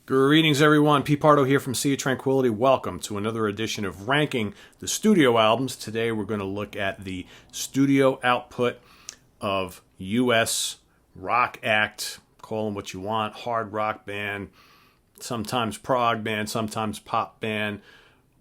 Greetings, everyone. Pete Pardo here from Sea of Tranquility. Welcome to another edition of Ranking the Studio Albums. Today we're going to look at the studio output of U.S. rock act, call them what you want, hard rock band, sometimes prog band, sometimes pop band,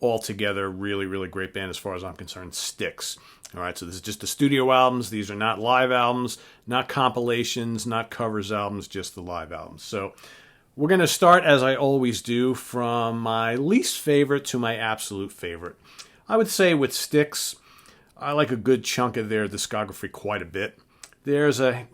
all together really, really great band as far as I'm concerned, Styx. All right, so this is just the studio albums. These are not live albums, not compilations, not covers albums, just the live albums. So we're going to start, as I always do, from my least favorite to my absolute favorite. I would say with Styx, I like a good chunk of their discography quite a bit. There's a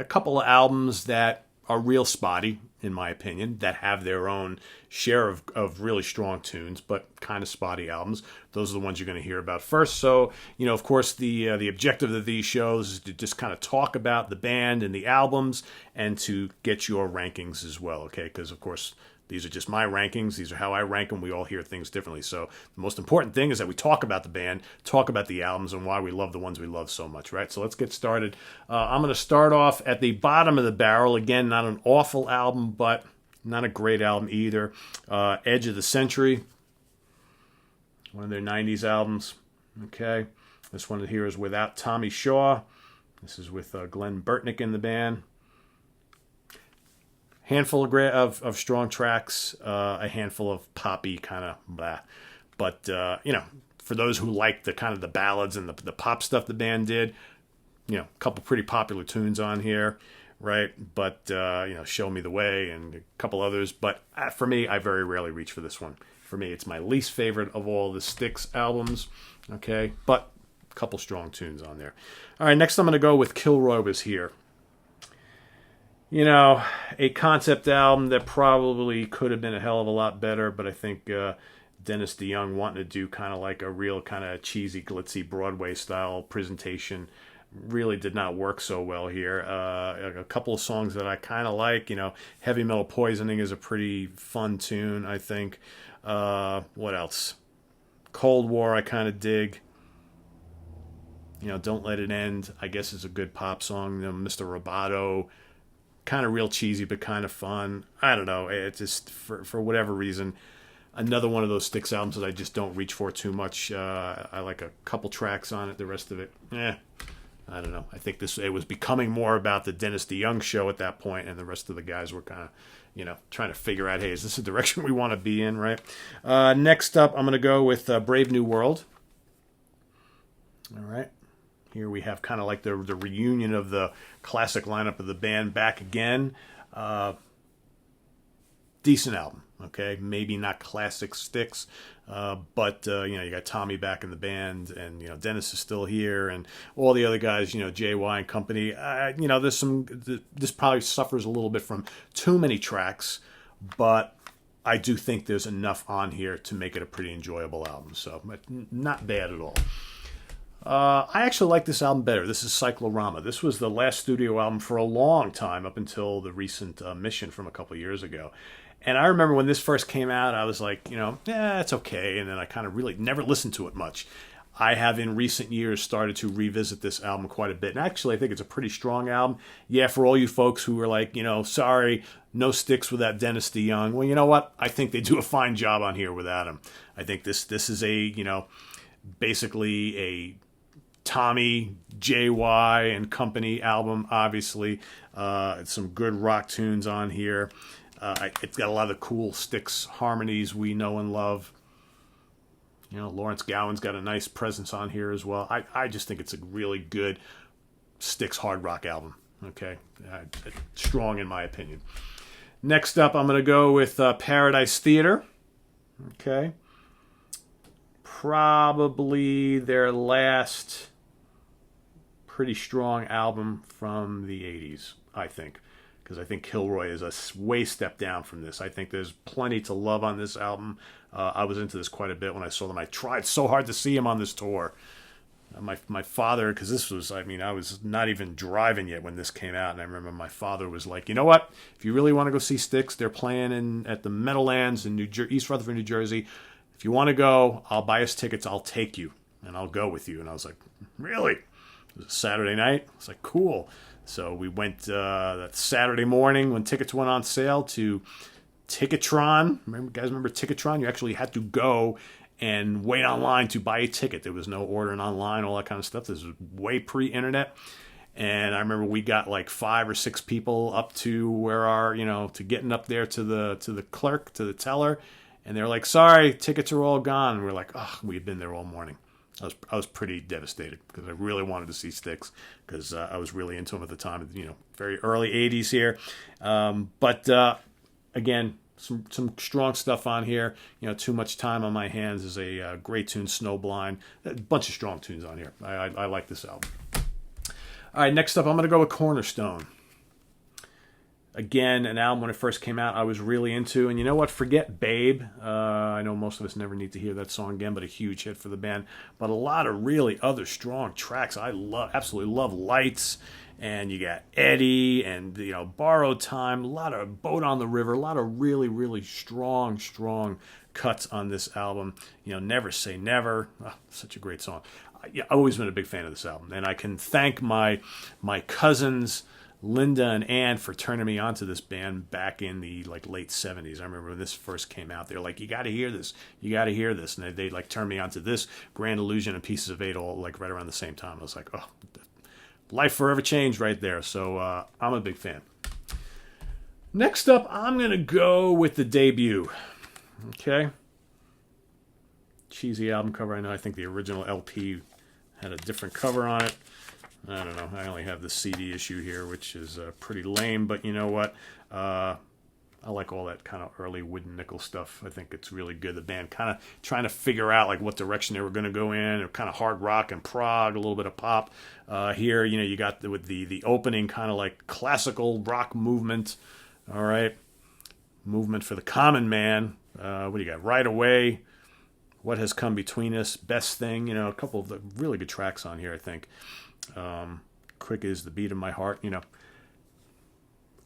couple of albums that are real spotty, in my opinion, that have their own share of really strong tunes, but kind of spotty albums. Those are the ones you're going to hear about first. So, of course, the objective of these shows is to just kind of talk about the band and the albums and to get your rankings as well, okay? Because, of course, these are just my rankings. These are how I rank them. We all hear things differently. So the most important thing is that we talk about the band, talk about the albums, and why we love the ones we love so much, right? So let's get started. I'm going to start off at the bottom of the barrel. Again, not an awful album, but not a great album either. Edge of the Century, one of their 90s albums. Okay, this one here is without Tommy Shaw. This is with Glenn Burtnick in the band. Handful of strong tracks, a handful of poppy kind of blah. But, for those who like the kind of the ballads and the pop stuff the band did, a couple pretty popular tunes on here, right? But, Show Me the Way and a couple others. But for me, I very rarely reach for this one. For me, it's my least favorite of all the Styx albums, okay? But a couple strong tunes on there. All right, next I'm going to go with Kilroy Was Here. A concept album that probably could have been a hell of a lot better, but I think Dennis DeYoung wanting to do kind of like a real kind of cheesy, glitzy Broadway-style presentation really did not work so well here. A couple of songs that I kind of like, Heavy Metal Poisoning is a pretty fun tune, I think. What else? Cold War I kind of dig. Don't Let It End, I guess is a good pop song. Mr. Roboto, kind of real cheesy, but kind of fun. I don't know. It's just, for whatever reason, another one of those Styx albums that I just don't reach for too much. I like a couple tracks on it. The rest of it, I don't know. I think it was becoming more about the Dennis DeYoung show at that point, and the rest of the guys were kind of, trying to figure out, hey, is this the direction we want to be in, right? Next up, I'm going to go with Brave New World. All right. Here we have kind of like the reunion of the classic lineup of the band back again. Decent album, okay? Maybe not classic Styx, but you got Tommy back in the band, and Dennis is still here, and all the other guys, JY and company. This probably suffers a little bit from too many tracks, but I do think there's enough on here to make it a pretty enjoyable album. So, not bad at all. I actually like this album better. This is Cyclorama. This was the last studio album for a long time, up until the recent Mission from a couple years ago. And I remember when this first came out, I was like, it's okay. And then I kind of really never listened to it much. I have in recent years started to revisit this album quite a bit. And actually, I think it's a pretty strong album. Yeah, for all you folks who were like, sorry, no Styx without Dennis DeYoung. Well, you know what? I think they do a fine job on here without him. I think this is a, basically a Tommy, JY, and company album, obviously. Some good rock tunes on here. It's got a lot of cool Styx harmonies we know and love. Lawrence Gowan's got a nice presence on here as well. I just think it's a really good Styx hard rock album. Okay? Strong in my opinion. Next up, I'm going to go with Paradise Theater. Okay? Probably their last pretty strong album from the 80s, I think. Because I think Kilroy is a way step down from this. I think there's plenty to love on this album. I was into this quite a bit when I saw them. I tried so hard to see him on this tour. My father, because this was, I was not even driving yet when this came out, and I remember my father was like, you know what? If you really want to go see Styx, they're playing at the Meadowlands in East Rutherford, New Jersey. If you want to go, I'll buy us tickets. I'll take you, and I'll go with you. And I was like, really? It was a Saturday night. I was like, cool. So we went that Saturday morning when tickets went on sale to Ticketron. Remember Ticketron? You actually had to go and wait online to buy a ticket. There was no ordering online, all that kind of stuff. This was way pre-internet. And I remember we got like 5 or 6 people up to where to getting up there to the clerk, to the teller. And they're like, sorry, tickets are all gone. And we're like, oh, we had been there all morning. I was pretty devastated because I really wanted to see Styx because I was really into him at the time. Very early 80s here. But again, some strong stuff on here. Too Much Time on My Hands is a great tune. Snowblind, a bunch of strong tunes on here. I like this album. All right, next up, I'm going to go with Cornerstone. Again, an album when it first came out I was really into. And you know what? Forget Babe. I know most of us never need to hear that song again, but a huge hit for the band. But a lot of really other strong tracks. I absolutely love Lights. And you got Eddie and, Borrowed Time. A lot of Boat on the River. A lot of really, really strong cuts on this album. Never Say Never. Oh, such a great song. I've always been a big fan of this album. And I can thank my cousins, Linda and Ann, for turning me onto this band back in the late 70s. I remember when this first came out, they were like, you got to hear this. You got to hear this. And they turned me onto this, Grand Illusion, and Pieces of Eight all right around the same time. I was like, oh, life forever changed right there. So I'm a big fan. Next up, I'm going to go with the debut. Okay. Cheesy album cover. I know. I think the original LP had a different cover on it. I don't know. I only have the CD issue here, which is pretty lame. But you know what? I like all that kind of early Wood and Nickel stuff. I think it's really good. The band kind of trying to figure out what direction they were going to go in. Kind of hard rock and prog, a little bit of pop. Here, you got with the opening kind of classical rock movement. All right, movement for the common man. What do you got? Right Away. What Has Come Between Us. Best Thing. A couple of the really good tracks on here, I think. Quick Is the Beat of My Heart.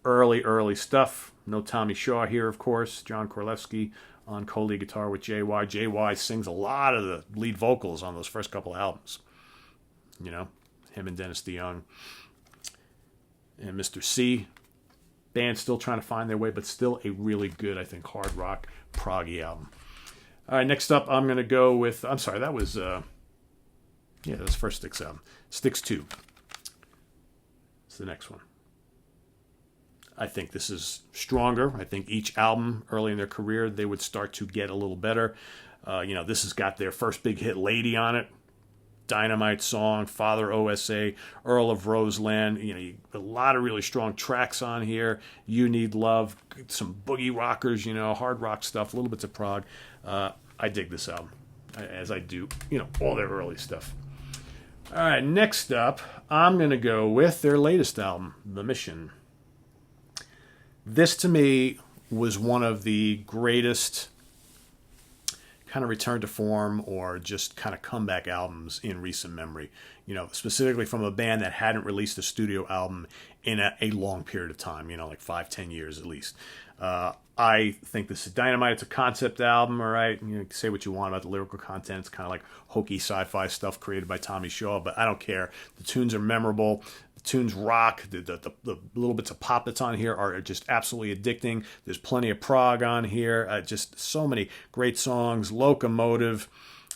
Early stuff. No Tommy Shaw here, of course. John Korlewski on co-lead guitar with JY. JY sings a lot of the lead vocals on those first couple albums. Him and Dennis DeYoung. And Mr. C. Band still trying to find their way, but still a really good, I think, hard rock proggy album. All right, next up, I'm going to go with... I'm sorry, that was... that was first Styx album. Styx 2. It's the next one. I think this is stronger. I think each album early in their career, they would start to get a little better. This has got their first big hit, Lady, on it. Dynamite Song, Father OSA, Earl of Roseland. A lot of really strong tracks on here. You Need Love, some boogie rockers, hard rock stuff, little bits of prog. I dig this album, as I do, all their early stuff. All right, next up, I'm going to go with their latest album, The Mission. This, to me, was one of the greatest kind of return to form or just kind of comeback albums in recent memory. Specifically from a band that hadn't released a studio album in a long period of time, 5-10 years at least. I think this is dynamite. It's a concept album, all right? Say what you want about the lyrical content. It's kind of like hokey sci-fi stuff created by Tommy Shaw, but I don't care. The tunes are memorable. The tunes rock. The little bits of pop that's on here are just absolutely addicting. There's plenty of prog on here. Just so many great songs. Locomotive.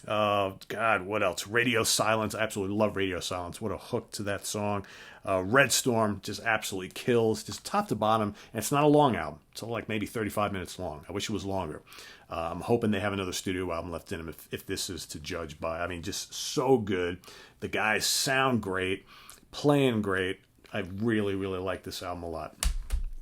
God, what else? Radio Silence. I absolutely love Radio Silence. What a hook to that song. Red Storm just absolutely kills, just top to bottom. And it's not a long album. It's maybe 35 minutes long. I wish it was longer. I'm hoping they have another studio album left in them if this is to judge by. I mean, just so good. The guys sound great, playing great. I really, really like this album a lot.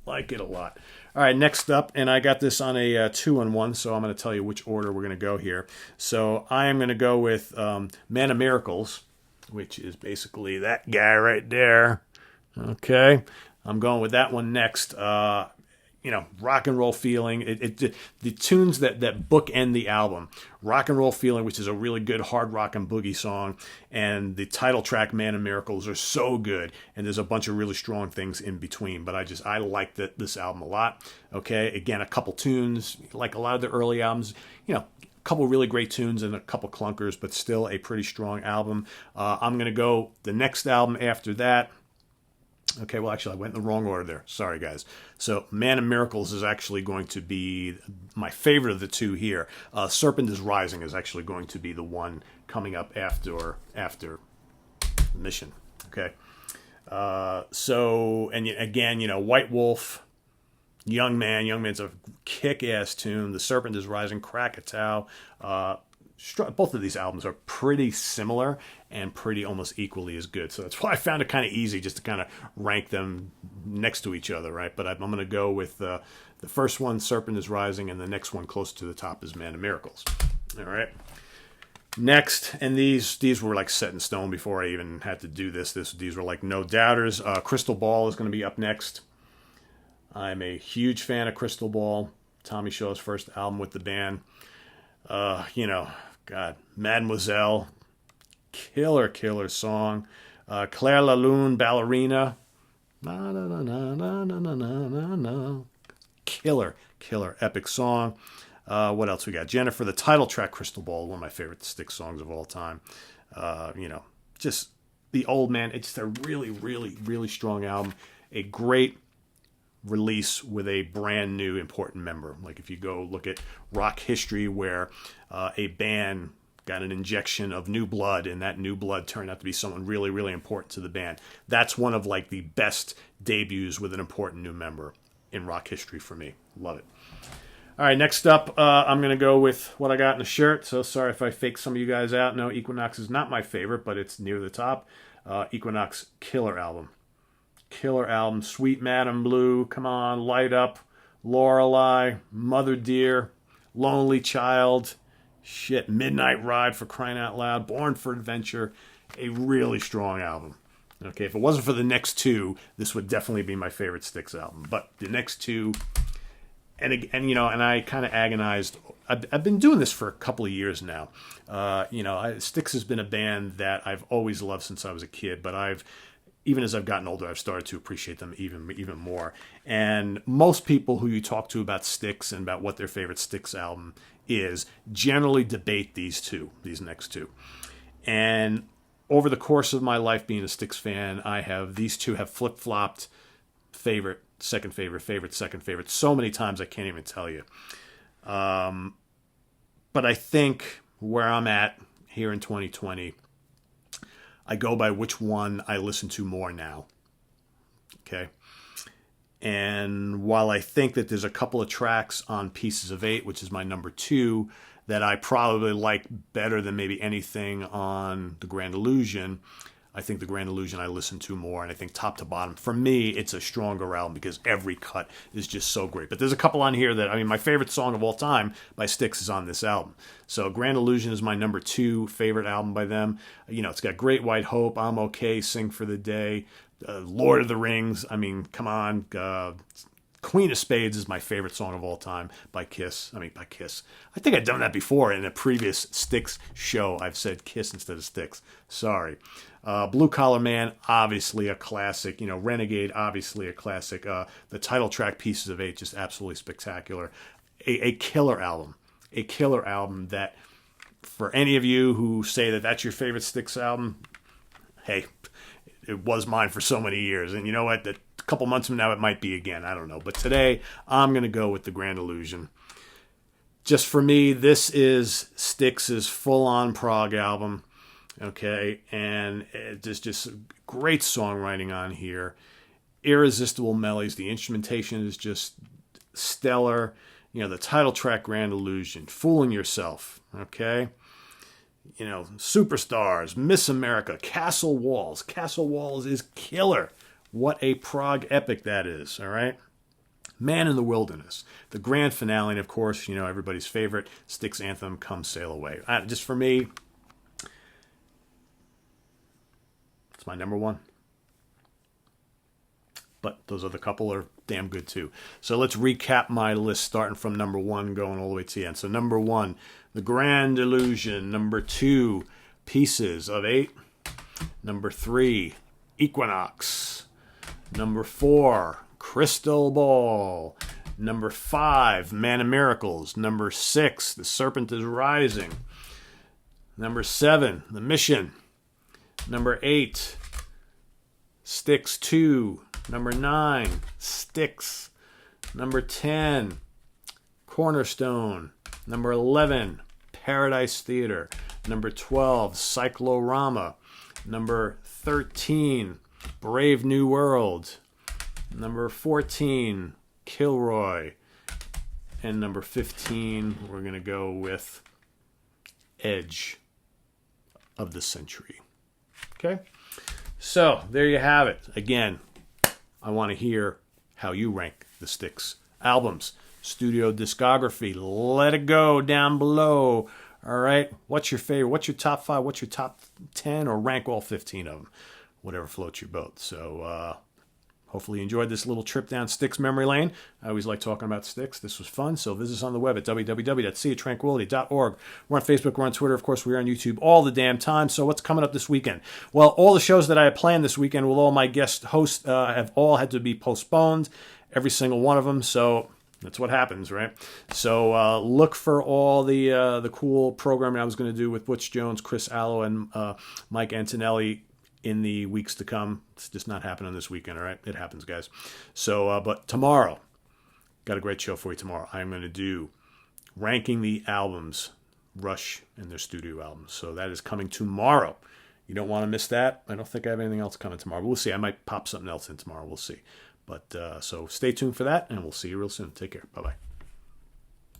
Like it a lot. All right, next up, and I got this on a 2-on-1, so I'm going to tell you which order we're going to go here. So I am going to go with Man of Miracles, which is basically that guy right there. Okay, I'm going with that one next. Rock and roll feeling. The tunes that bookend the album. Rock and roll feeling, which is a really good hard rock and boogie song, and the title track Man of Miracles are so good. And there's a bunch of really strong things in between. But I like this album a lot. Okay, again, a couple tunes like a lot of the early albums. A couple really great tunes and a couple clunkers, but still a pretty strong album. I'm gonna go the next album after that. Okay, well, actually, I went in the wrong order there. Sorry, guys. So, Man of Miracles is actually going to be my favorite of the two here. Serpent is Rising is actually going to be the one coming up after Mission. Okay. And again, White Wolf, Young Man's a kick-ass tune. The Serpent is Rising, Krakatoa. Both of these albums are pretty similar and pretty almost equally as good. So that's why I found it kind of easy just to kind of rank them next to each other, right? But I'm going to go with the first one, Serpent is Rising, and the next one close to the top is Man of Miracles. All right. Next, and these were like set in stone before I even had to do this. These were like no doubters. Crystal Ball is going to be up next. I'm a huge fan of Crystal Ball, Tommy Shaw's first album with the band. God, Mademoiselle, killer song. Claire La Lune, Ballerina, na na na na na na na na na, killer epic song. What else we got? Jennifer, the title track, Crystal Ball, one of my favorite Styx songs of all time. Just the old man. It's just a really strong album. A great release with a brand new important member. Like if you go look at rock history where a band got an injection of new blood and that new blood turned out to be someone really important to the band. That's one of like the best debuts with an important new member in rock history for me. Love it. All right, next up, I'm going to go with what I got in the shirt. So sorry if I fake some of you guys out. No, Equinox is not my favorite, but it's near the top. Equinox, killer album. Sweet Madam Blue, come on, Light Up, Lorelei, Mother Dear, Lonely Child, Midnight Ride, for crying out loud, Born for Adventure, a really strong album. Okay, if it wasn't for the next two, this would definitely be my favorite Styx album. But the next two, and I kind of agonized. I've been doing this for a couple of years now. Styx has been a band that I've always loved since I was a kid, but even as I've gotten older, I've started to appreciate them even more. And most people who you talk to about Styx and about what their favorite Styx album is generally debate these next two. And over the course of my life being a Styx fan, these two have flip-flopped favorite, second favorite so many times I can't even tell you. But I think where I'm at here in 2020, I go by which one I listen to more now. Okay. And while I think that there's a couple of tracks on Pieces of Eight, which is my number 2, that I probably like better than maybe anything on The Grand Illusion, I think The Grand Illusion I listen to more, and I think top to bottom, for me, it's a stronger album because every cut is just so great. But there's a couple on here my favorite song of all time by Styx is on this album. So Grand Illusion is my number 2 favorite album by them. It's got Great White Hope, I'm Okay, Sing for the Day, Lord of the Rings. Come on. Queen of Spades is my favorite song of all time by Kiss. I think I've done that before in a previous Styx show. I've said Kiss instead of Styx. Sorry. Blue Collar Man, obviously a classic. Renegade, obviously a classic. The title track, Pieces of Eight, just absolutely spectacular. A killer album. A killer album that, for any of you who say that that's your favorite Styx album, hey, it was mine for so many years. And you know what? A couple months from now, it might be again. I don't know. But today, I'm going to go with The Grand Illusion. Just for me, this is Styx's full-on prog album. Okay, and there's just great songwriting on here. Irresistible melodies. The instrumentation is just stellar. The title track, Grand Illusion. Fooling Yourself. Okay. Superstars, Miss America, Castle Walls. Castle Walls is killer. What a prog epic that is, all right? Man in the Wilderness. The grand finale, and of course, everybody's favorite Styx anthem, Come Sail Away. Just for me, it's my number 1. But those other couple are damn good too. So let's recap my list starting from number 1 going all the way to the end. So number 1, The Grand Illusion. Number 2, Pieces of Eight. Number 3, Equinox. Number 4, Crystal Ball. Number 5, Man of Miracles. Number 6, The Serpent is Rising. Number 7, The Mission. Number 8, Styx 2. Number 9, Styx. Number 10, Cornerstone. Number 11, Paradise Theater. Number 12, Cyclorama. Number 13, Brave New World. Number 14, Kilroy. And number 15, we're going to go with Edge of the Century. Okay? So, there you have it. Again, I want to hear how you rank the Styx albums. Studio discography. Let it go down below. All right? What's your favorite? What's your top 5? What's your top 10? Or rank all 15 of them. Whatever floats your boat. So, hopefully you enjoyed this little trip down Styx memory lane. I always like talking about Styx. This was fun. So visit us on the web at www.seaoftranquility.org. We're on Facebook. We're on Twitter. Of course, we're on YouTube all the damn time. So what's coming up this weekend? Well, all the shows that I have planned this weekend with all my guest hosts have all had to be postponed. Every single one of them. So that's what happens, right? So look for all the cool programming I was going to do with Butch Jones, Chris Allo, and Mike Antonelli in the weeks to come. It's just not happening this weekend, all right? It happens, guys. So, but tomorrow, got a great show for you tomorrow. I'm going to do ranking the albums, Rush and their studio albums. So that is coming tomorrow. You don't want to miss that. I don't think I have anything else coming tomorrow. We'll see. I might pop something else in tomorrow. We'll see. But so stay tuned for that, and we'll see you real soon. Take care. Bye-bye.